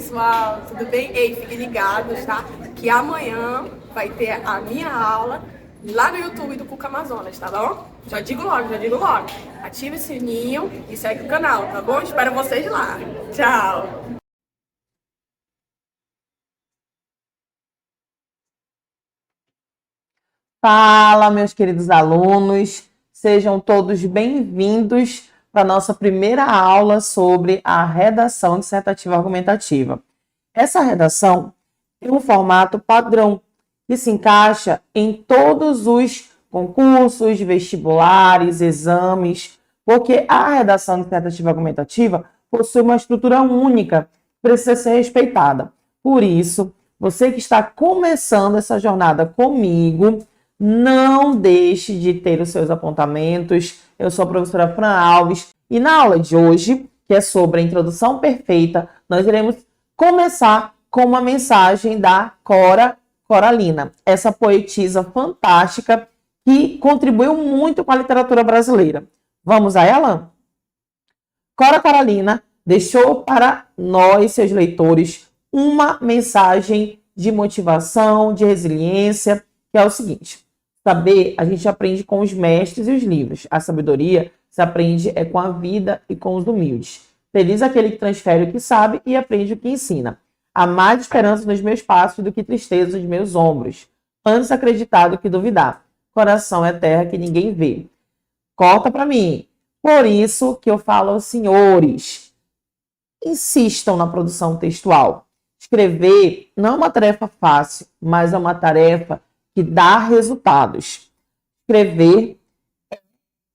pessoal, tudo bem? Ei, fiquem ligados, tá? Que amanhã vai ter a minha aula lá no YouTube do PUC Amazonas, tá bom? Já digo logo. Ative o sininho e segue o canal, tá bom? Espero vocês lá. Tchau! Fala, meus queridos alunos, sejam todos bem-vindos para a nossa primeira aula sobre a redação dissertativa argumentativa. Essa redação tem um formato padrão que se encaixa em todos os concursos, vestibulares, exames, porque a redação dissertativa argumentativa possui uma estrutura única, precisa ser respeitada. Por isso, você que está começando essa jornada comigo, não deixe de ter os seus apontamentos. Eu sou a professora Fran Alves e na aula de hoje, que é sobre a introdução perfeita, nós iremos começar com uma mensagem da Cora Coralina, essa poetisa fantástica que contribuiu muito com a literatura brasileira. Vamos a ela? Cora Coralina deixou para nós, seus leitores, uma mensagem de motivação, de resiliência, que é o seguinte: saber a gente aprende com os mestres e os livros. A sabedoria se aprende com a vida e com os humildes. Feliz aquele que transfere o que sabe e aprende o que ensina. Há mais esperança nos meus passos do que tristeza nos meus ombros. Antes acreditar do que duvidar. Coração é terra que ninguém vê. Corta para mim. Por isso que eu falo aos senhores, insistam na produção textual. Escrever não é uma tarefa fácil, mas é uma tarefa que dá resultados. Escrever é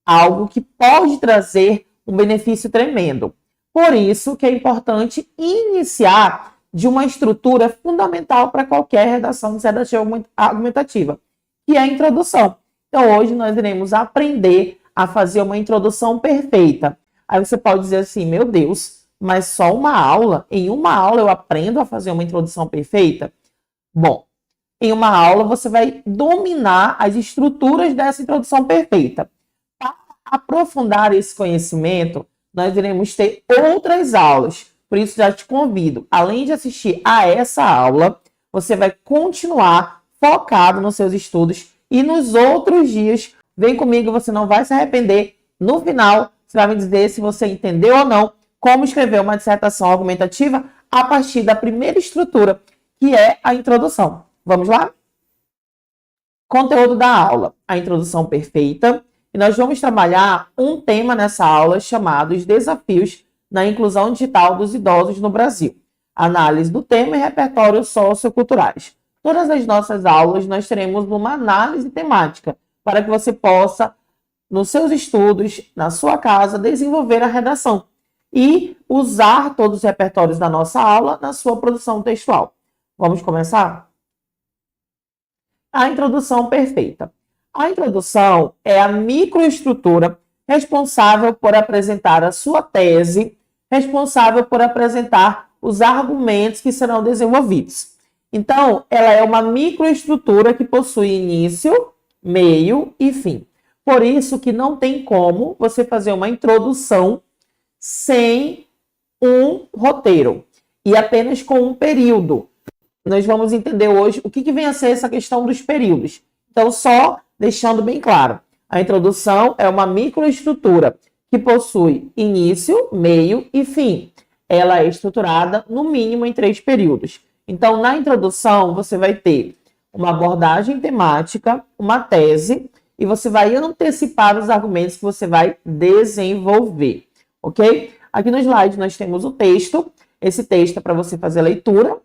algo que pode trazer um benefício tremendo. Por isso que é importante iniciar de uma estrutura fundamental para qualquer redação dissertativa argumentativa, que é a introdução. Então, hoje nós iremos aprender a fazer uma introdução perfeita. Aí você pode dizer assim, meu Deus, mas só uma aula? Em uma aula eu aprendo a fazer uma introdução perfeita? Bom, em uma aula você vai dominar as estruturas dessa introdução perfeita. Para aprofundar esse conhecimento, nós iremos ter outras aulas. Por isso, já te convido, além de assistir a essa aula, você vai continuar focado nos seus estudos e nos outros dias. Vem comigo, você não vai se arrepender. No final, você vai me dizer se você entendeu ou não como escrever uma dissertação argumentativa a partir da primeira estrutura, que é a introdução. Vamos lá? Conteúdo da aula, a introdução perfeita. E nós vamos trabalhar um tema nessa aula chamado os desafios na inclusão digital dos idosos no Brasil. Análise do tema e repertórios socioculturais. Todas as nossas aulas nós teremos uma análise temática para que você possa, nos seus estudos, na sua casa, desenvolver a redação e usar todos os repertórios da nossa aula na sua produção textual. Vamos começar? A introdução perfeita. A introdução é a microestrutura responsável por apresentar a sua tese, responsável por apresentar os argumentos que serão desenvolvidos. Então, ela é uma microestrutura que possui início, meio e fim. Por isso que não tem como você fazer uma introdução sem um roteiro e apenas com um período. Nós vamos entender hoje o que vem a ser essa questão dos períodos. Então, só deixando bem claro, a introdução é uma microestrutura que possui início, meio e fim. Ela é estruturada, no mínimo, em 3 períodos. Então, na introdução, você vai ter uma abordagem temática, uma tese, e você vai antecipar os argumentos que você vai desenvolver, ok? Aqui no slide nós temos o texto. Esse texto é para você fazer a leitura,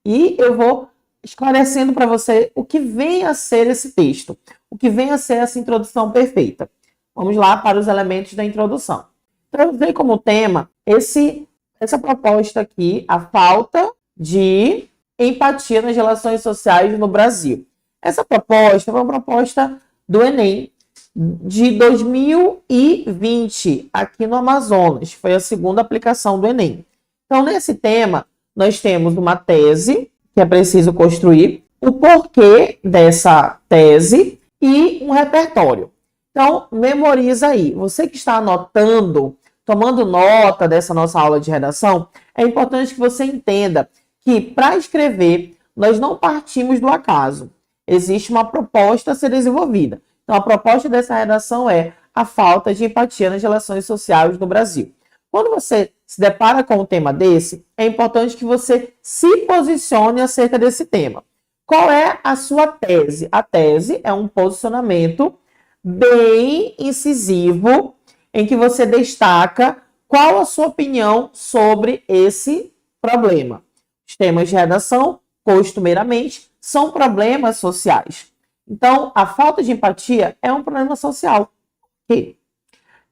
e eu vou esclarecendo para você o que vem a ser esse texto, o que vem a ser essa introdução perfeita. Vamos lá para os elementos da introdução. Então, eu usei como tema essa proposta aqui, a falta de empatia nas relações sociais no Brasil. Essa proposta foi uma proposta do Enem de 2020, aqui no Amazonas. Foi a segunda aplicação do Enem. Então, nesse tema, nós temos uma tese que é preciso construir, o porquê dessa tese e um repertório. Então, memoriza aí. Você que está anotando, tomando nota dessa nossa aula de redação, é importante que você entenda que para escrever, nós não partimos do acaso. Existe uma proposta a ser desenvolvida. Então, a proposta dessa redação é a falta de empatia nas relações sociais no Brasil. Quando você se depara com um tema desse, é importante que você se posicione acerca desse tema. Qual é a sua tese? A tese é um posicionamento bem incisivo em que você destaca qual a sua opinião sobre esse problema. Os temas de redação, costumeiramente, são problemas sociais. Então, a falta de empatia é um problema social.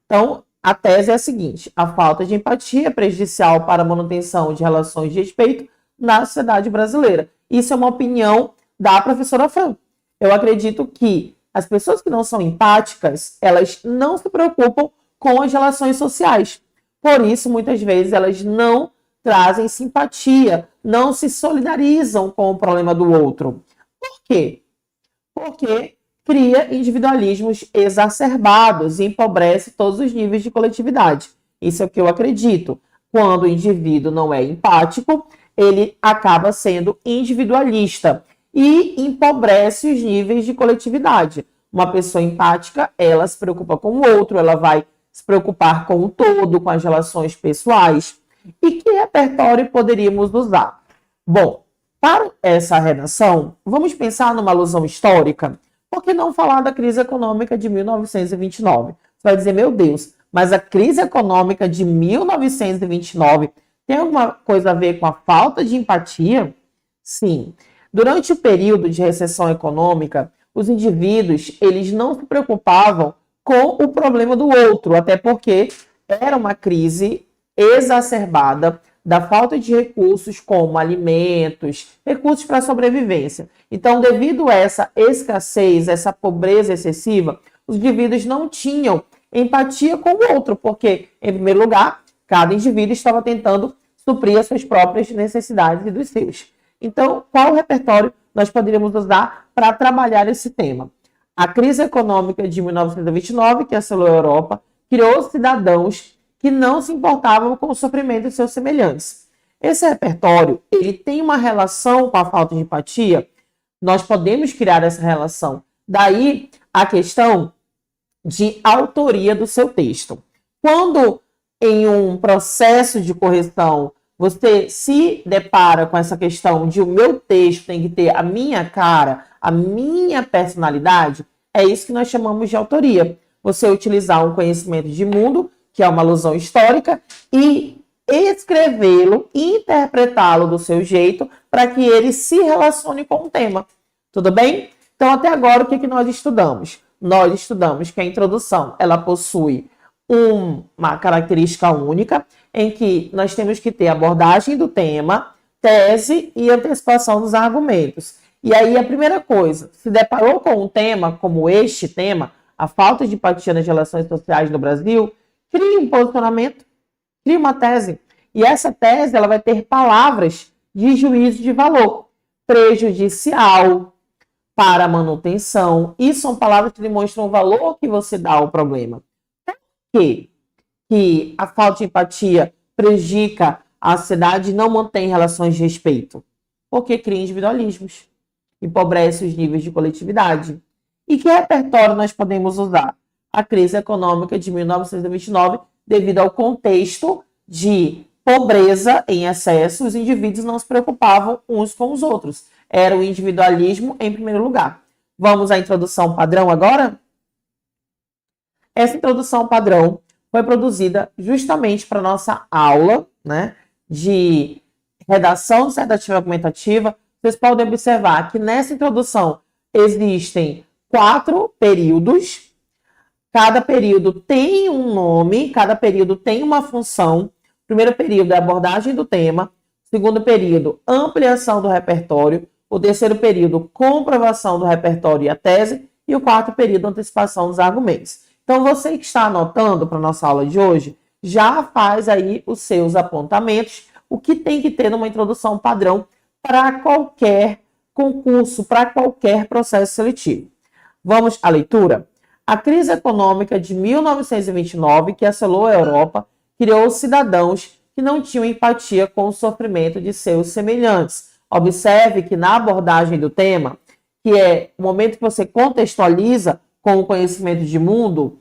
Então, a tese é a seguinte: a falta de empatia é prejudicial para a manutenção de relações de respeito na sociedade brasileira. Isso é uma opinião da professora Fran. Eu acredito que as pessoas que não são empáticas, elas não se preocupam com as relações sociais. Por isso, muitas vezes, elas não trazem simpatia, não se solidarizam com o problema do outro. Por quê? Porque cria individualismos exacerbados e empobrece todos os níveis de coletividade. Isso é o que eu acredito. Quando o indivíduo não é empático, ele acaba sendo individualista e empobrece os níveis de coletividade. Uma pessoa empática, ela se preocupa com o outro, ela vai se preocupar com o todo, com as relações pessoais. E que repertório poderíamos usar? Bom, para essa redação, vamos pensar numa alusão histórica. Por que não falar da crise econômica de 1929? Você vai dizer, meu Deus, mas a crise econômica de 1929 tem alguma coisa a ver com a falta de empatia? Sim. Durante o período de recessão econômica, os indivíduos, eles não se preocupavam com o problema do outro, até porque era uma crise exacerbada da falta de recursos como alimentos, recursos para sobrevivência. Então, devido a essa escassez, essa pobreza excessiva, os indivíduos não tinham empatia com o outro, porque, em primeiro lugar, cada indivíduo estava tentando suprir as suas próprias necessidades e dos seus. Então, qual repertório nós poderíamos usar para trabalhar esse tema? A crise econômica de 1929, que assolou a Europa, criou cidadãos que não se importavam com o sofrimento de seus semelhantes. Esse repertório, ele tem uma relação com a falta de empatia? Nós podemos criar essa relação. Daí, a questão de autoria do seu texto. Quando, em um processo de correção, você se depara com essa questão de o meu texto tem que ter a minha cara, a minha personalidade, é isso que nós chamamos de autoria. Você utilizar um conhecimento de mundo, que é uma alusão histórica, e escrevê-lo, interpretá-lo do seu jeito, para que ele se relacione com o tema. Tudo bem? Então, até agora, o que nós estudamos? Nós estudamos que a introdução, ela possui uma característica única, em que nós temos que ter abordagem do tema, tese e antecipação dos argumentos. E aí, a primeira coisa, se deparou com um tema como este tema, a falta de empatia nas relações sociais no Brasil, crie um posicionamento, crie uma tese. E essa tese, ela vai ter palavras de juízo de valor, prejudicial, para a manutenção. Isso são palavras que demonstram o valor que você dá ao problema. Por quê? Que a falta de empatia prejudica a sociedade e não mantém relações de respeito? Porque cria individualismos, empobrece os níveis de coletividade. E que repertório nós podemos usar? A crise econômica de 1929, devido ao contexto de pobreza em excesso, os indivíduos não se preocupavam uns com os outros. Era o individualismo em primeiro lugar. Vamos à introdução padrão agora? Essa introdução padrão foi produzida justamente para a nossa aula, né, de redação dissertativa argumentativa. Vocês podem observar que nessa introdução existem 4 períodos. Cada período tem um nome, cada período tem uma função. O primeiro período é abordagem do tema. O segundo período, ampliação do repertório. O terceiro período, comprovação do repertório e a tese. E o quarto período, antecipação dos argumentos. Então, você que está anotando para a nossa aula de hoje, já faz aí os seus apontamentos, o que tem que ter numa introdução padrão para qualquer concurso, para qualquer processo seletivo. Vamos à leitura? A crise econômica de 1929, que assolou a Europa, criou cidadãos que não tinham empatia com o sofrimento de seus semelhantes. Observe que na abordagem do tema, que é o momento que você contextualiza com o conhecimento de mundo,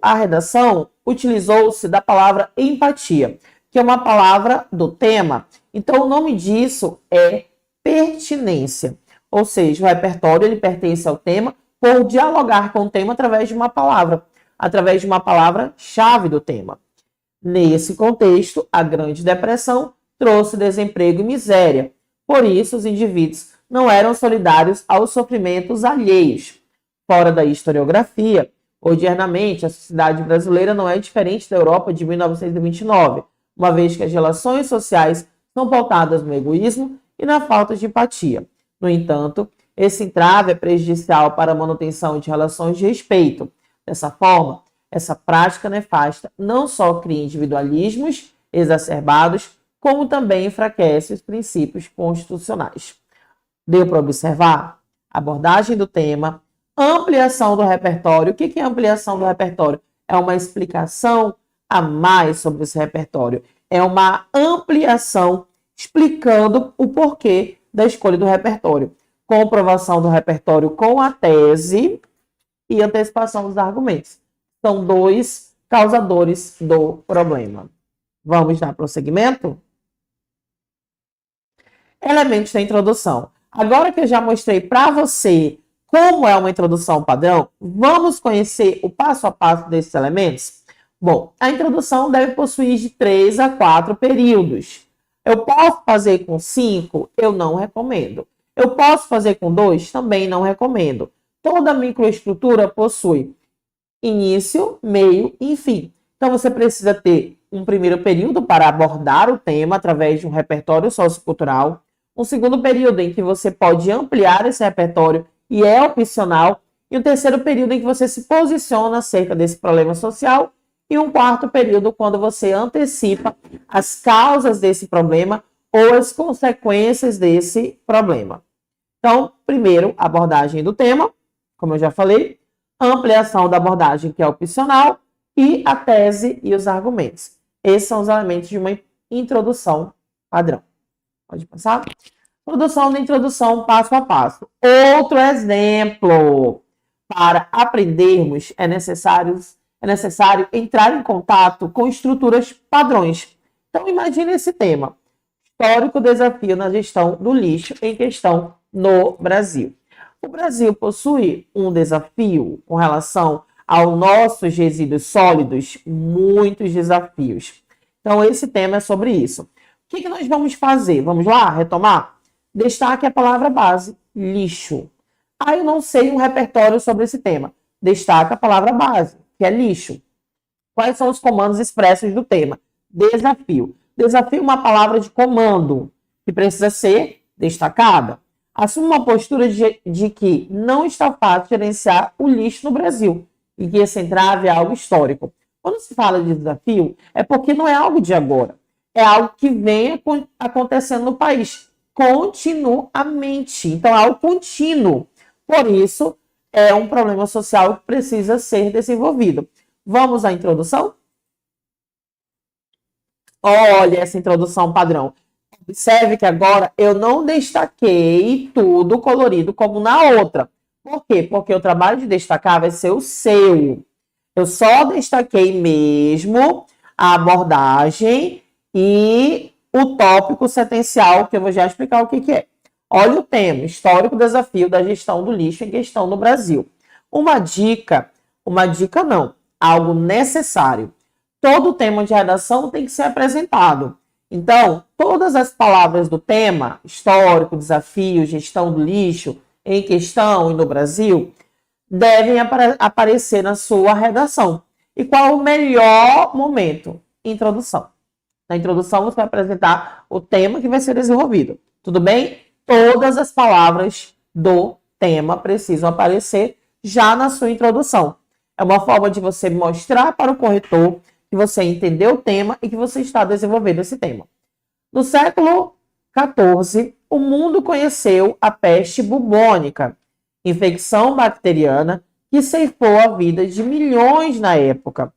a redação utilizou-se da palavra empatia, que é uma palavra do tema. Então, o nome disso é pertinência. Ou seja, o repertório ele pertence ao tema por dialogar com o tema através de uma palavra-chave do tema. Nesse contexto, a Grande Depressão trouxe desemprego e miséria. Por isso, os indivíduos não eram solidários aos sofrimentos alheios. Fora da historiografia, odiernamente, a sociedade brasileira não é diferente da Europa de 1929, uma vez que as relações sociais são pautadas no egoísmo e na falta de empatia. No entanto, esse entrave é prejudicial para a manutenção de relações de respeito. Dessa forma, essa prática nefasta não só cria individualismos exacerbados, como também enfraquece os princípios constitucionais. Deu para observar? Abordagem do tema, ampliação do repertório. O que é ampliação do repertório? É uma explicação a mais sobre esse repertório. É uma ampliação explicando o porquê da escolha do repertório. Comprovação do repertório com a tese e antecipação dos argumentos. São dois causadores do problema. Vamos dar prosseguimento? Elementos da introdução. Agora que eu já mostrei para você como é uma introdução padrão, vamos conhecer o passo a passo desses elementos? Bom, a introdução deve possuir de 3 a 4 períodos. Eu posso fazer com 5? Eu não recomendo. Eu posso fazer com 2? Também não recomendo. Toda microestrutura possui início, meio e fim. Então, você precisa ter um primeiro período para abordar o tema através de um repertório sociocultural, um segundo período em que você pode ampliar esse repertório e é opcional, e um terceiro período em que você se posiciona acerca desse problema social, e um quarto período quando você antecipa as causas desse problema ou as consequências desse problema. Então, primeiro, abordagem do tema, como eu já falei, ampliação da abordagem, que é opcional, e a tese e os argumentos. Esses são os elementos de uma introdução padrão. Pode passar? Produção da introdução passo a passo. Outro exemplo. Para aprendermos, é necessário entrar em contato com estruturas padrões. Então, imagine esse tema. Histórico desafio na gestão do lixo em questão no Brasil. O Brasil possui um desafio com relação aos nossos resíduos sólidos, muitos desafios. Então, esse tema é sobre isso. O que nós vamos fazer? Vamos lá, retomar? Destaque a palavra base, lixo. Eu não sei um repertório sobre esse tema. Destaca a palavra base, que é lixo. Quais são os comandos expressos do tema? Desafio. Desafio é uma palavra de comando que precisa ser destacada. Assuma uma postura de que não está fácil gerenciar o lixo no Brasil e que esse entrave é algo histórico. Quando se fala de desafio, é porque não é algo de agora. É algo que vem acontecendo no país continuamente. Então, é algo contínuo. Por isso, é um problema social que precisa ser desenvolvido. Vamos à introdução? Olha essa introdução padrão. Observe que agora eu não destaquei tudo colorido como na outra. Por quê? Porque o trabalho de destacar vai ser o seu. Eu só destaquei mesmo a abordagem e o tópico sentencial, que eu vou já explicar o que é. Olha o tema, histórico desafio da gestão do lixo em questão no Brasil. Uma dica não, algo necessário. Todo tema de redação tem que ser apresentado. Então, todas as palavras do tema, histórico, desafio, gestão do lixo, em questão e no Brasil, devem aparecer na sua redação. E qual é o melhor momento? Introdução. Na introdução, você vai apresentar o tema que vai ser desenvolvido. Tudo bem? Todas as palavras do tema precisam aparecer já na sua introdução. É uma forma de você mostrar para o corretor que você entendeu o tema e que você está desenvolvendo esse tema. No século XIV, o mundo conheceu a peste bubônica, infecção bacteriana que ceifou a vida de milhões na época.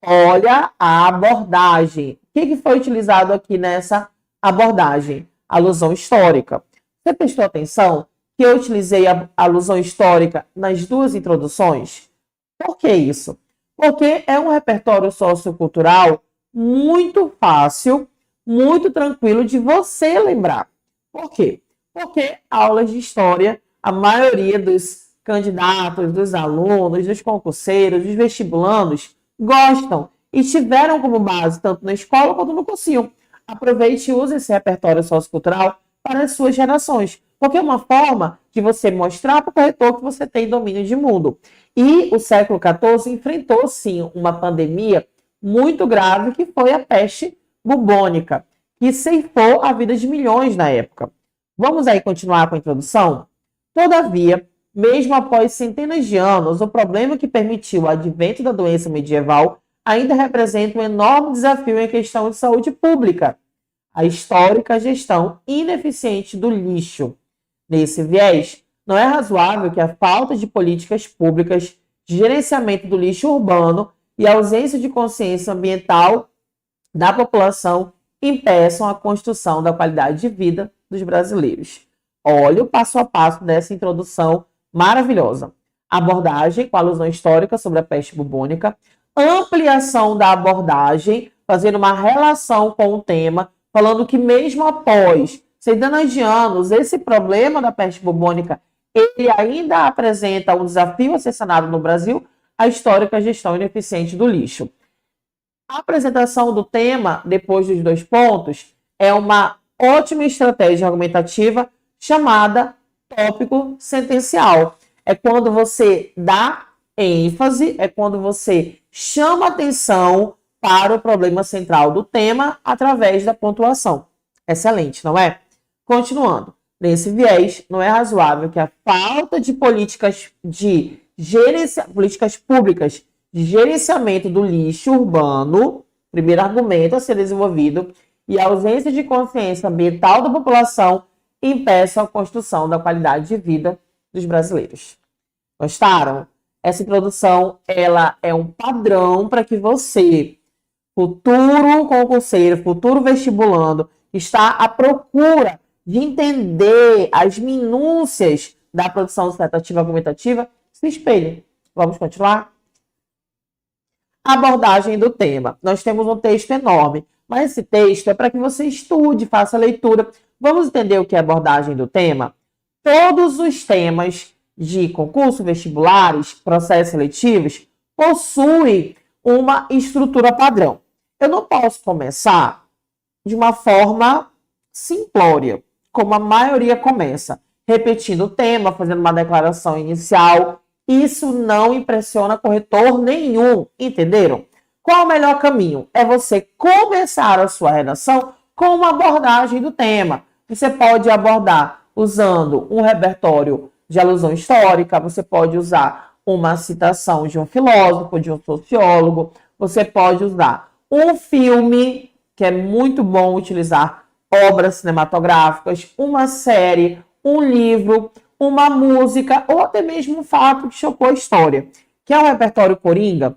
Olha a abordagem. O que foi utilizado aqui nessa abordagem? Alusão histórica. Você prestou atenção que eu utilizei a alusão histórica nas duas introduções? Por que isso? Porque é um repertório sociocultural muito fácil, muito tranquilo de você lembrar. Por quê? Porque aulas de história, a maioria dos candidatos, dos alunos, dos concurseiros, dos vestibulandos gostam e tiveram como base tanto na escola quanto no cursinho. Aproveite e use esse repertório sociocultural para as suas gerações, porque é uma forma de você mostrar para o corretor que você tem domínio de mundo. E o século XIV enfrentou, sim, uma pandemia muito grave, que foi a peste bubônica, que ceifou a vida de milhões na época. Vamos aí continuar com a introdução? Todavia, mesmo após centenas de anos, o problema que permitiu o advento da doença medieval ainda representa um enorme desafio em questão de saúde pública: a histórica gestão ineficiente do lixo. Nesse viés, não é razoável que a falta de políticas públicas de gerenciamento do lixo urbano e a ausência de consciência ambiental da população impeçam a construção da qualidade de vida dos brasileiros. Olha o passo a passo dessa introdução maravilhosa. Abordagem com alusão histórica sobre a peste bubônica, ampliação da abordagem, fazendo uma relação com o tema, falando que mesmo após centenas de anos, esse problema da peste bubônica, ele ainda apresenta um desafio a ser sanado no Brasil, a histórica gestão ineficiente do lixo. A apresentação do tema, depois dos dois pontos, é uma ótima estratégia argumentativa chamada tópico sentencial. É quando você dá ênfase, é quando você chama atenção para o problema central do tema através da pontuação. Excelente, não é? Continuando. Nesse viés, não é razoável que a falta de políticas públicas de gerenciamento do lixo urbano, primeiro argumento a ser desenvolvido, e a ausência de consciência ambiental da população impeçam a construção da qualidade de vida dos brasileiros. Gostaram? Essa introdução, ela é um padrão para que você, futuro concurseiro, futuro vestibulando, está à procura de entender as minúcias da produção dissertativa argumentativa, se espelhe. Vamos continuar? Abordagem do tema. Nós temos um texto enorme, mas esse texto é para que você estude, faça a leitura. Vamos entender o que é abordagem do tema? Todos os temas de concurso, vestibulares, processos seletivos, possuem uma estrutura padrão. Eu não posso começar de uma forma simplória, como a maioria começa, repetindo o tema, fazendo uma declaração inicial. Isso não impressiona corretor nenhum, entenderam? Qual o melhor caminho? É você começar a sua redação com uma abordagem do tema. Você pode abordar usando um repertório de alusão histórica, você pode usar uma citação de um filósofo, de um sociólogo, você pode usar um filme, que é muito bom utilizar obras cinematográficas, uma série, um livro, uma música, ou até mesmo um fato que chocou a história, que é o repertório coringa,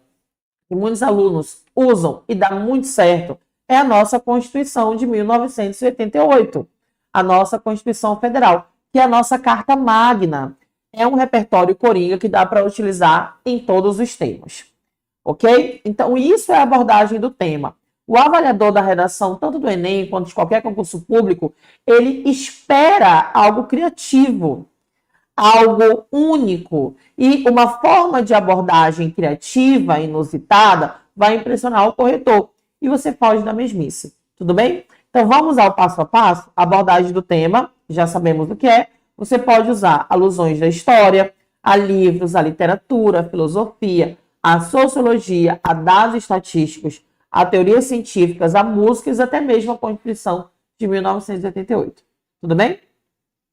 que muitos alunos usam e dá muito certo, é a nossa Constituição de 1988, a nossa Constituição Federal, que é a nossa Carta Magna. É um repertório coringa que dá para utilizar em todos os temas. Ok? Então, isso é a abordagem do tema. O avaliador da redação, tanto do Enem quanto de qualquer concurso público, ele espera algo criativo, algo único. E uma forma de abordagem criativa, inusitada, vai impressionar o corretor. E você foge da mesmice. Tudo bem? Então, vamos ao passo a passo. Abordagem do tema, já sabemos o que é. Você pode usar alusões da história, a livros, a literatura, a filosofia, a sociologia, a dados estatísticos, a teorias científicas, a músicas, até mesmo a Constituição de 1988. Tudo bem?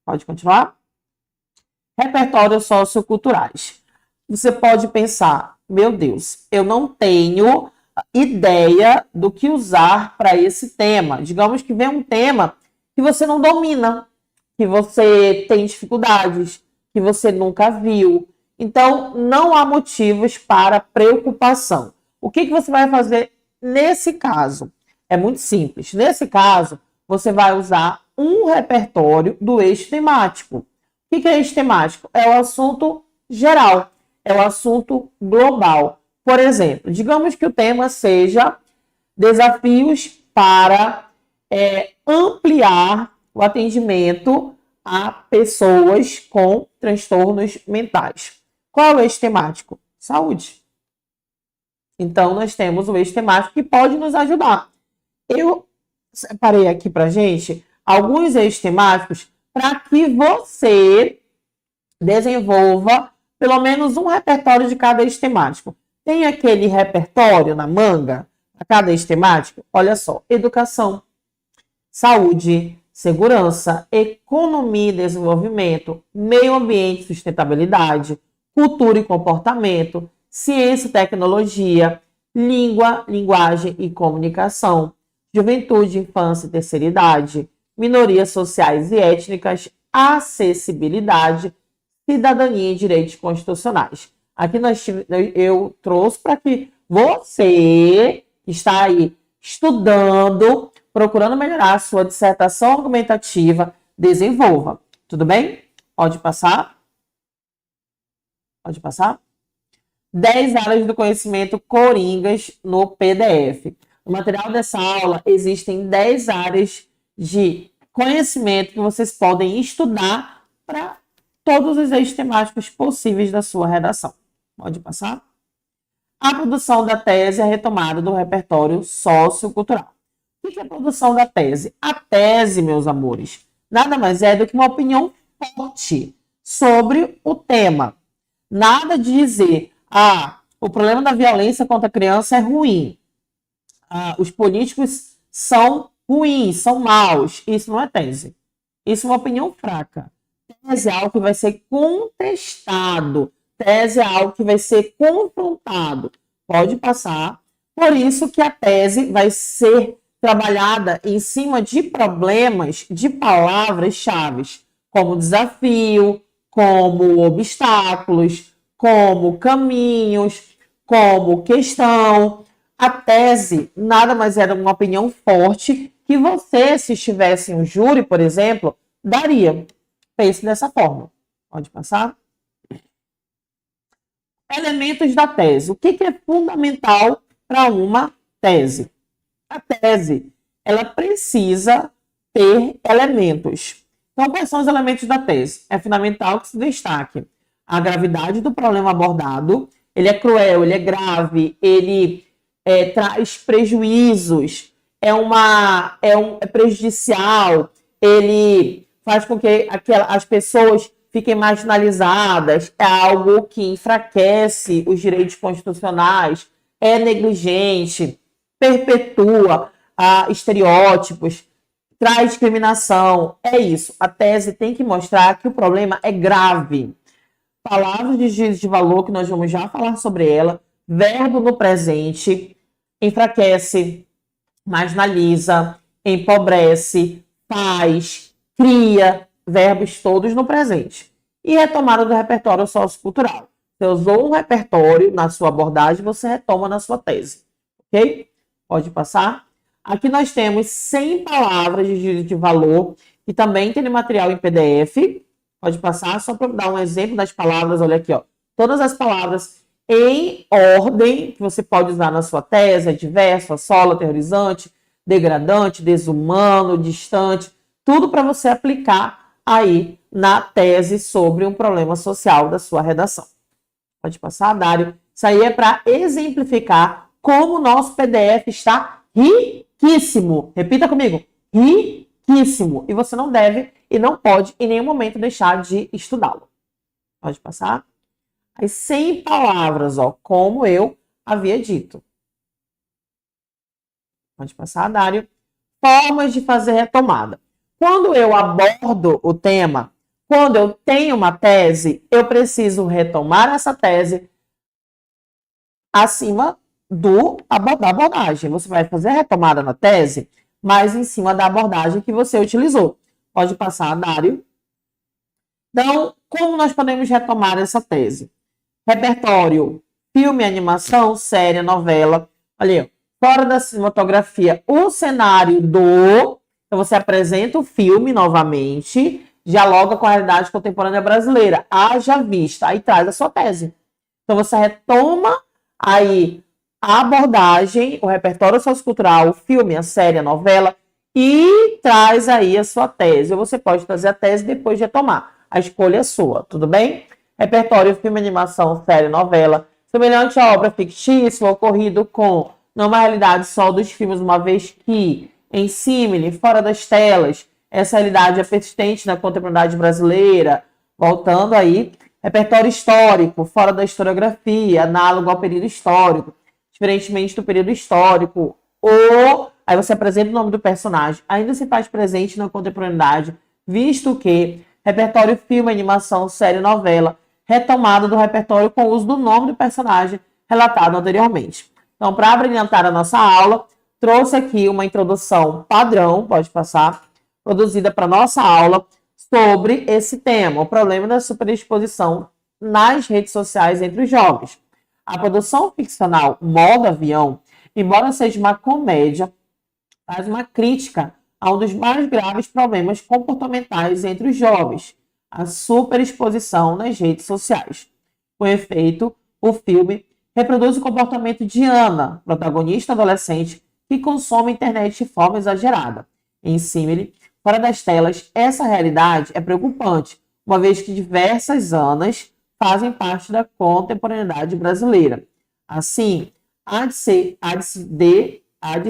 Pode continuar? Repertórios socioculturais. Você pode pensar, meu Deus, eu não tenho ideia do que usar para esse tema. Digamos que vem um tema que você não domina, que você tem dificuldades, que você nunca viu. Então, não há motivos para preocupação. O que você vai fazer nesse caso? É muito simples. Nesse caso, você vai usar um repertório do eixo temático. O que é eixo temático? É o assunto geral, é o assunto global. Por exemplo, digamos que o tema seja desafios para ampliar o atendimento a pessoas com transtornos mentais. Qual é o eixo temático? Saúde. Então, nós temos o eixo temático que pode nos ajudar. Eu separei aqui para gente alguns eixos temáticos para que você desenvolva pelo menos um repertório de cada eixo temático. Tem aquele repertório na manga a cada eixo temático? Olha só, educação, saúde, segurança, economia e desenvolvimento, meio ambiente e sustentabilidade, cultura e comportamento, ciência e tecnologia, língua, linguagem e comunicação, juventude, infância e terceira idade, minorias sociais e étnicas, acessibilidade, cidadania e direitos constitucionais. Aqui eu trouxe para que você que está aí estudando, procurando melhorar a sua dissertação argumentativa, desenvolva. Tudo bem? Pode passar? Pode passar? 10 áreas do conhecimento coringas no PDF. No material dessa aula, existem 10 áreas de conhecimento que vocês podem estudar para todos os eixos temáticos possíveis da sua redação. Pode passar? A produção da tese é a retomada do repertório sociocultural. O que é a produção da tese? A tese, meus amores, nada mais é do que uma opinião forte sobre o tema. Nada de dizer, o problema da violência contra a criança é ruim. Os políticos são ruins, são maus. Isso não é tese. Isso é uma opinião fraca. Tese é algo que vai ser contestado. Tese é algo que vai ser confrontado. Pode passar. Por isso que a tese vai ser trabalhada em cima de problemas, de palavras-chave, como desafio, como obstáculos, como caminhos, como questão. A tese nada mais era uma opinião forte que você, se estivesse em um júri, por exemplo, daria. Pense dessa forma. Pode passar? Elementos da tese. O que é fundamental para uma tese? A tese, ela precisa ter elementos. Então, quais são os elementos da tese? É fundamental que se destaque a gravidade do problema abordado. Ele é cruel, ele é grave, ele traz prejuízos, é prejudicial, ele faz com que as pessoas fiquem marginalizadas, é algo que enfraquece os direitos constitucionais, é negligente, perpetua estereótipos, traz discriminação. É isso. A tese tem que mostrar que o problema é grave. Palavras de juízo de valor, que nós vamos já falar sobre ela. Verbo no presente, enfraquece, marginaliza, empobrece, faz, cria, verbos todos no presente. E retomada do repertório sociocultural. Você usou um repertório na sua abordagem, você retoma na sua tese. Ok? Pode passar. Aqui nós temos 100 palavras de juízo de valor, que também tem no material em PDF. Pode passar, só para dar um exemplo das palavras. Olha aqui, ó. Todas as palavras em ordem que você pode usar na sua tese, adverso, assolo, aterrorizante, degradante, desumano, distante, tudo para você aplicar aí na tese sobre um problema social da sua redação. Pode passar, Dário. Isso aí é para exemplificar como o nosso PDF está riquíssimo. Repita comigo. Riquíssimo. E você não deve e não pode em nenhum momento deixar de estudá-lo. Pode passar? As 100 palavras, ó, como eu havia dito. Pode passar, Dário. Formas de fazer retomada. Quando eu abordo o tema, quando eu tenho uma tese, eu preciso retomar essa tese acima da abordagem. Você vai fazer a retomada na tese, mas em cima da abordagem que você utilizou. Pode passar, Dário. Então, como nós podemos retomar essa tese? Repertório filme, animação, série, novela. Olha aí, fora da cinematografia, o cenário do... Então, você apresenta o filme novamente, dialoga com a realidade contemporânea brasileira. Haja vista, aí traz a sua tese. Então, você retoma aí a abordagem, o repertório sociocultural, o filme, a série, a novela, e traz aí a sua tese. Ou você pode trazer a tese depois de retomar. A escolha é sua, tudo bem? Repertório, filme, animação, série, novela. Semelhante à obra fictícia, ocorrido com não uma realidade só dos filmes, uma vez que, em símile, fora das telas, essa realidade é persistente na contemporaneidade brasileira. Voltando aí, repertório histórico, fora da historiografia, análogo ao período histórico, diferentemente do período histórico, ou aí você apresenta o nome do personagem, ainda se faz presente na contemporaneidade, visto que repertório filme, animação, série, novela, retomada do repertório com o uso do nome do personagem relatado anteriormente. Então, para brilhantar a nossa aula, trouxe aqui uma introdução padrão, pode passar, produzida para nossa aula, sobre esse tema, o problema da superexposição nas redes sociais entre os jovens. A produção ficcional Modo Avião, embora seja uma comédia, faz uma crítica a um dos mais graves problemas comportamentais entre os jovens, a superexposição nas redes sociais. Com efeito, o filme reproduz o comportamento de Ana, protagonista adolescente, que consome a internet de forma exagerada. Em símile, fora das telas, essa realidade é preocupante, uma vez que diversas Anas fazem parte da contemporaneidade brasileira. Assim, há de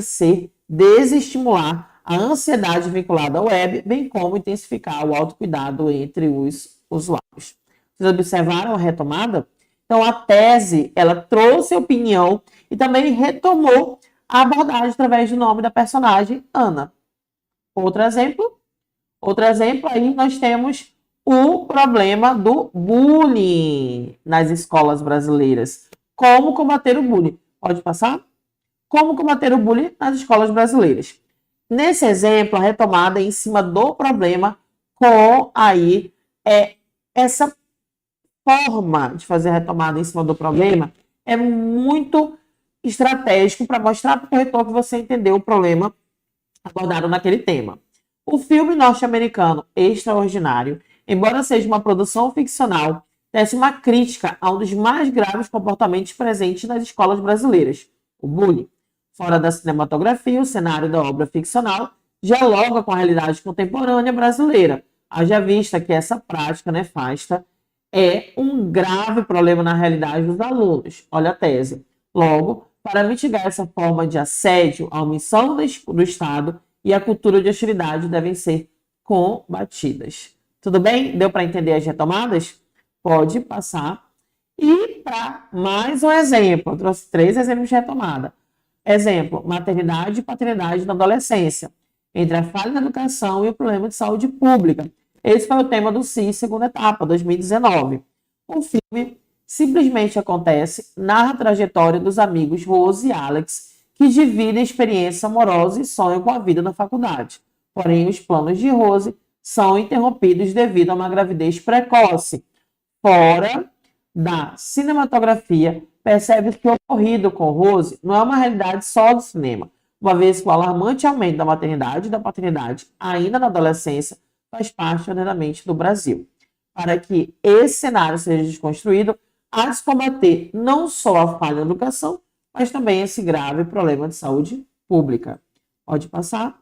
ser desestimular a ansiedade vinculada à web, bem como intensificar o autocuidado entre os usuários. Vocês observaram a retomada? Então, a tese, ela trouxe opinião e também retomou a abordagem através do nome da personagem, Ana. Outro exemplo aí nós temos o problema do bullying nas escolas brasileiras. Como combater o bullying? Pode passar? Como combater o bullying nas escolas brasileiras. Nesse exemplo, a retomada é em cima do problema com aí essa forma de fazer a retomada em cima do problema é muito estratégico para mostrar para o corretor que você entendeu o problema abordado naquele tema. O filme norte-americano Extraordinário, embora seja uma produção ficcional, tece uma crítica a um dos mais graves comportamentos presentes nas escolas brasileiras, o bullying. Fora da cinematografia, o cenário da obra ficcional dialoga com a realidade contemporânea brasileira, haja vista que essa prática nefasta é um grave problema na realidade dos alunos. Olha a tese. Logo, para mitigar essa forma de assédio, a omissão do Estado e a cultura de hostilidade devem ser combatidas. Tudo bem? Deu para entender as retomadas? Pode passar. E para mais um exemplo, eu trouxe 3 exemplos de retomada. Exemplo, maternidade e paternidade na adolescência, entre a falha na educação e o problema de saúde pública. Esse foi o tema do CIS, segunda etapa, 2019. O filme simplesmente acontece, narra a trajetória dos amigos Rose e Alex, que dividem experiência amorosa e sonham com a vida na faculdade. Porém, os planos de Rose são interrompidos devido a uma gravidez precoce. Fora da cinematografia, percebe que o ocorrido com Rose não é uma realidade só do cinema, uma vez que o alarmante aumento da maternidade e da paternidade, ainda na adolescência, faz parte ordenadamente do Brasil. Para que esse cenário seja desconstruído, há de se combater não só a falha na educação, mas também esse grave problema de saúde pública. Pode passar?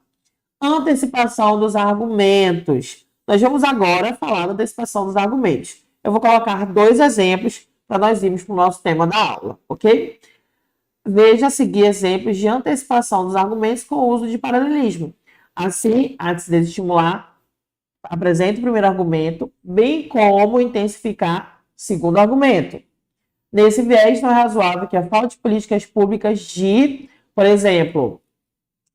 Antecipação dos argumentos. Nós vamos agora falar da antecipação dos argumentos. Eu vou colocar 2 exemplos para nós irmos para o nosso tema da aula, ok? Veja a seguir exemplos de antecipação dos argumentos com o uso de paralelismo. Assim, há de se desestimular, apresenta o primeiro argumento, bem como intensificar o segundo argumento. Nesse viés, não é razoável que a falta de políticas públicas de, por exemplo,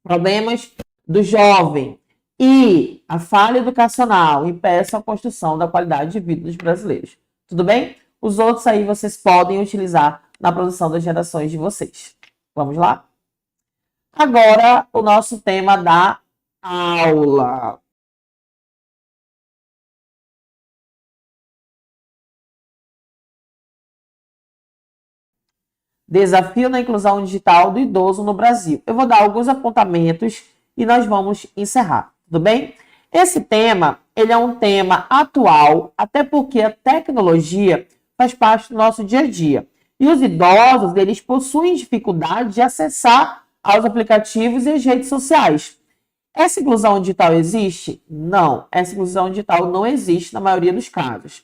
problemas do jovem e a falha educacional impeçam a construção da qualidade de vida dos brasileiros. Tudo bem? Os outros aí vocês podem utilizar na produção das redações de vocês. Vamos lá? Agora, o nosso tema da aula. Desafio na inclusão digital do idoso no Brasil. Eu vou dar alguns apontamentos e nós vamos encerrar, tudo bem? Esse tema, ele é um tema atual, até porque a tecnologia faz parte do nosso dia a dia. E os idosos, eles possuem dificuldade de acessar aos aplicativos e às redes sociais. Essa inclusão digital existe? Não, essa inclusão digital não existe na maioria dos casos.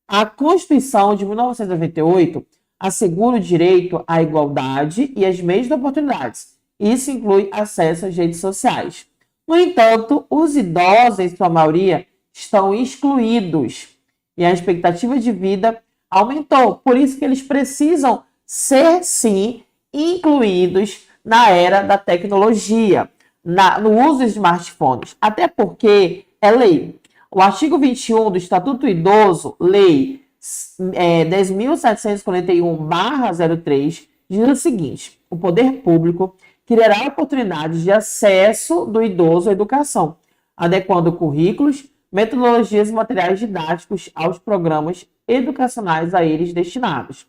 A Constituição de 1998 assegura o direito à igualdade e às mesmas oportunidades. Isso inclui acesso às redes sociais. No entanto, os idosos, em sua maioria, estão excluídos e a expectativa de vida aumentou. Por isso que eles precisam ser, sim, incluídos na era da tecnologia, no uso de smartphones. Até porque é lei. O artigo 21 do Estatuto do Idoso, Lei 10.741/03, diz o seguinte: o poder público criará oportunidades de acesso do idoso à educação, adequando currículos, metodologias e materiais didáticos aos programas educacionais a eles destinados.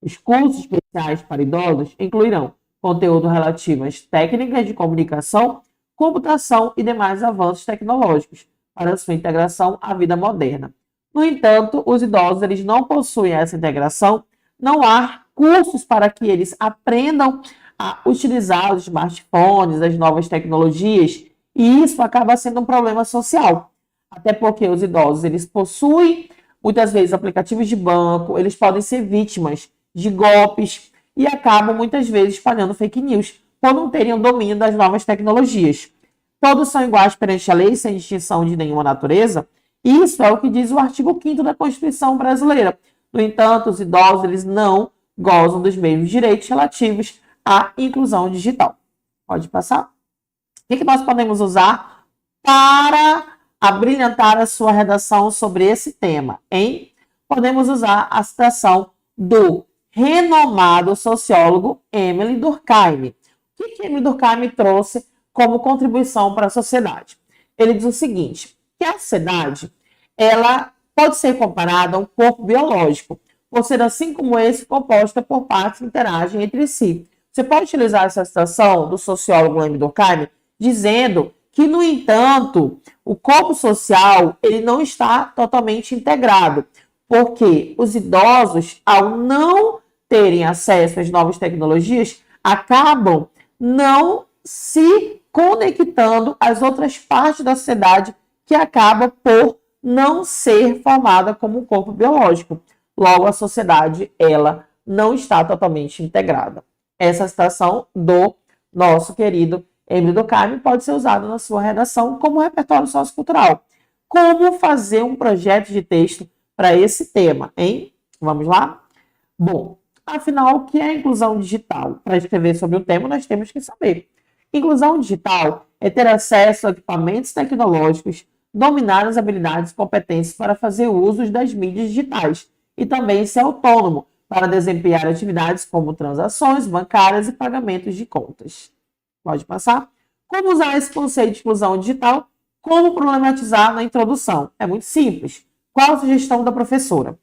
Os cursos especiais para idosos incluirão conteúdo relativo às técnicas de comunicação, computação e demais avanços tecnológicos para sua integração à vida moderna. No entanto, os idosos eles não possuem essa integração, não há cursos para que eles aprendam a utilizar os smartphones, as novas tecnologias, e isso acaba sendo um problema social. Até porque os idosos eles possuem, muitas vezes, aplicativos de banco, eles podem ser vítimas de golpes e acabam, muitas vezes, espalhando fake news por não terem o domínio das novas tecnologias. Todos são iguais perante a lei, sem distinção de nenhuma natureza. Isso é o que diz o artigo 5º da Constituição brasileira. No entanto, os idosos eles não gozam dos mesmos direitos relativos à inclusão digital. Pode passar? O que nós podemos usar para abrilhantar a sua redação sobre esse tema, hein? Podemos usar a citação do renomado sociólogo Emile Durkheim. O que Emile Durkheim trouxe como contribuição para a sociedade? Ele diz o seguinte, que a sociedade ela pode ser comparada a um corpo biológico, por ser assim como esse composta por partes que interagem entre si. Você pode utilizar essa citação do sociólogo Emile Durkheim dizendo que, no entanto, o corpo social ele não está totalmente integrado, porque os idosos, ao não terem acesso às novas tecnologias, acabam não se conectando às outras partes da sociedade que acaba por não ser formada como um corpo biológico. Logo, a sociedade ela não está totalmente integrada. Essa citação do nosso querido Emile Durkheim pode ser usada na sua redação como repertório sociocultural. Como fazer um projeto de texto para esse tema, hein? Vamos lá? Bom, afinal, o que é inclusão digital? Para escrever sobre o tema, nós temos que saber. Inclusão digital é ter acesso a equipamentos tecnológicos, dominar as habilidades e competências para fazer uso das mídias digitais e também ser autônomo para desempenhar atividades como transações bancárias e pagamentos de contas. Pode passar? Como usar esse conceito de inclusão digital? Como problematizar na introdução? É muito simples. Qual a sugestão da professora?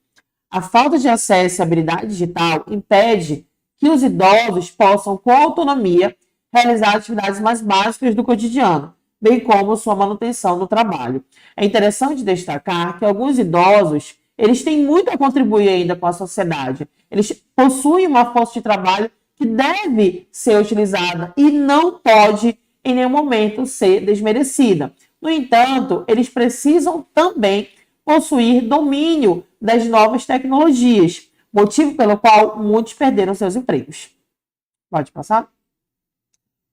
A falta de acesso à habilidade digital impede que os idosos possam, com autonomia, realizar atividades mais básicas do cotidiano, bem como sua manutenção no trabalho. É interessante destacar que alguns idosos, eles têm muito a contribuir ainda com a sociedade. Eles possuem uma força de trabalho que deve ser utilizada e não pode, em nenhum momento, ser desmerecida. No entanto, eles precisam também possuir domínio das novas tecnologias, motivo pelo qual muitos perderam seus empregos. Pode passar?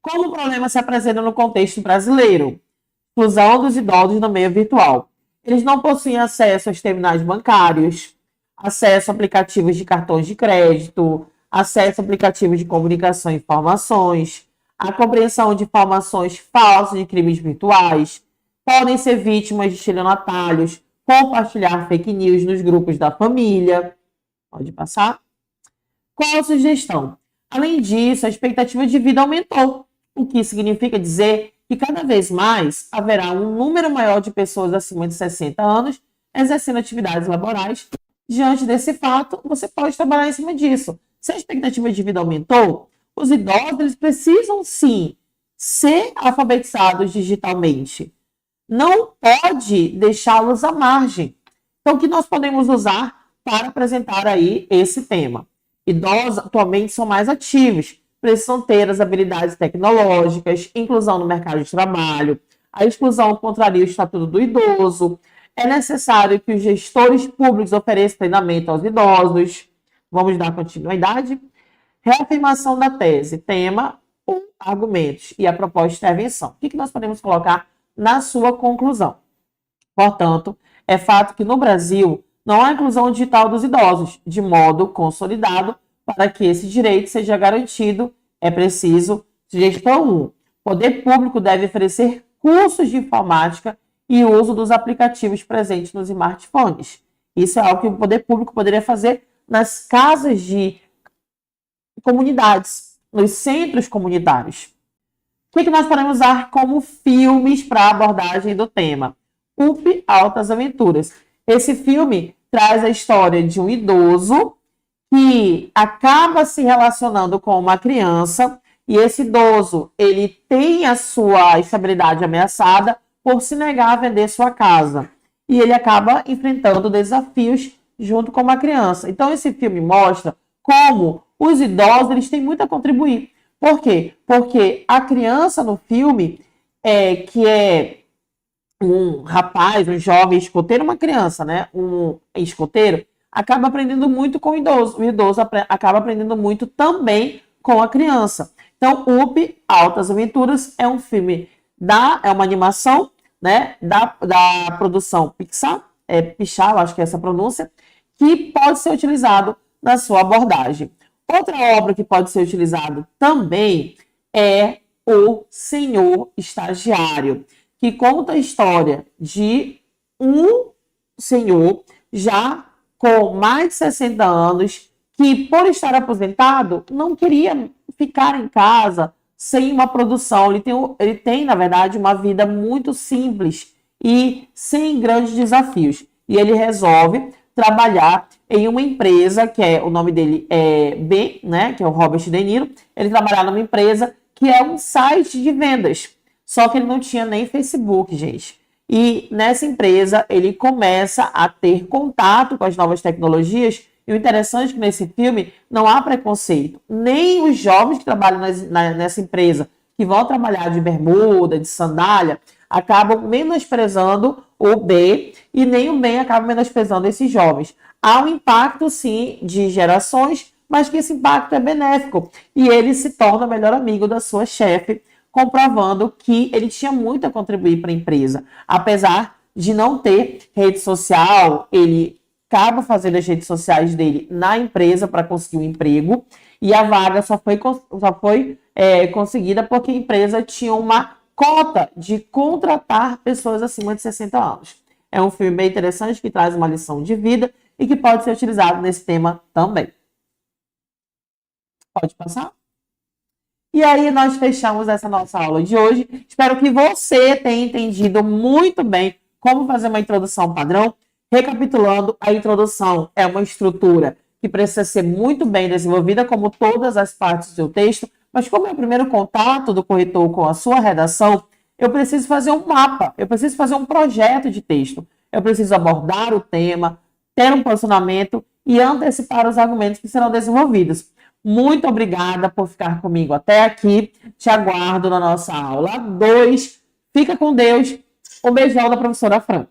Como o problema se apresenta no contexto brasileiro? Exclusão dos idosos no meio virtual. Eles não possuem acesso aos terminais bancários, acesso a aplicativos de cartões de crédito, acesso a aplicativos de comunicação e informações, a compreensão de informações falsas de crimes virtuais, podem ser vítimas de estelionatários, compartilhar fake news nos grupos da família. Pode passar? Qual a sugestão? Além disso, a expectativa de vida aumentou, o que significa dizer que cada vez mais haverá um número maior de pessoas acima de 60 anos exercendo atividades laborais. Diante desse fato, você pode trabalhar em cima disso, Se a expectativa de vida aumentou, os idosos eles precisam sim ser alfabetizados digitalmente. Não pode deixá-los à margem. Então, o que nós podemos usar para apresentar aí esse tema? Idosos atualmente são mais ativos, precisam ter as habilidades tecnológicas, inclusão no mercado de trabalho, a exclusão contraria o estatuto do idoso, é necessário que os gestores públicos ofereçam treinamento aos idosos. Vamos dar continuidade. Reafirmação da tese, tema ou argumentos e a proposta de intervenção. O que nós podemos colocar na sua conclusão? Portanto, é fato que no Brasil não há inclusão digital dos idosos de modo consolidado. Para que esse direito seja garantido, é preciso, sugestão 1, o poder público deve oferecer cursos de informática e uso dos aplicativos presentes nos smartphones. Isso é algo que o poder público poderia fazer nas casas de comunidades, nos centros comunitários. O que nós podemos usar como filmes para a abordagem do tema? Up Altas Aventuras. Esse filme traz a história de um idoso que acaba se relacionando com uma criança e esse idoso ele tem a sua estabilidade ameaçada por se negar a vender sua casa. E ele acaba enfrentando desafios junto com uma criança. Então, esse filme mostra como os idosos eles têm muito a contribuir. Por quê? Porque a criança no filme, que é um rapaz, um jovem escoteiro, uma criança, né? Um escoteiro, acaba aprendendo muito com o idoso. O idoso acaba aprendendo muito também com a criança. Então, Up Altas Aventuras é um filme, é uma animação, né, da produção Pixar, Pixar, acho que é essa a pronúncia, que pode ser utilizado na sua abordagem. Outra obra que pode ser utilizado também é O Senhor Estagiário, que conta a história de um senhor já com mais de 60 anos que, por estar aposentado, não queria ficar em casa sem uma produção. Ele tem, na verdade, uma vida muito simples e sem grandes desafios. E ele resolve trabalhar em uma empresa, o nome dele é B, né, que é o Robert De Niro. Ele trabalha numa empresa que é um site de vendas. Só que ele não tinha nem Facebook, gente. E nessa empresa ele começa a ter contato com as novas tecnologias. E o interessante é que nesse filme não há preconceito. Nem os jovens que trabalham nessa empresa, que vão trabalhar de bermuda, de sandália, acabam menosprezando o B, e nem o B acaba menosprezando esses jovens. Há um impacto, sim, de gerações, mas que esse impacto é benéfico. E ele se torna o melhor amigo da sua chefe, comprovando que ele tinha muito a contribuir para a empresa. Apesar de não ter rede social, ele acaba fazendo as redes sociais dele na empresa para conseguir um emprego, e a vaga só foi conseguida porque a empresa tinha uma cota de contratar pessoas acima de 60 anos. É um filme bem interessante que traz uma lição de vida e que pode ser utilizado nesse tema também. Pode passar? E aí nós fechamos essa nossa aula de hoje. Espero que você tenha entendido muito bem como fazer uma introdução padrão. Recapitulando, a introdução é uma estrutura que precisa ser muito bem desenvolvida, como todas as partes do seu texto, mas como é o primeiro contato do corretor com a sua redação, eu preciso fazer um mapa, eu preciso fazer um projeto de texto, eu preciso abordar o tema, ter um posicionamento e antecipar os argumentos que serão desenvolvidos. Muito obrigada por ficar comigo até aqui. Te aguardo na nossa aula 2. Fica com Deus. Um beijão da professora Fran.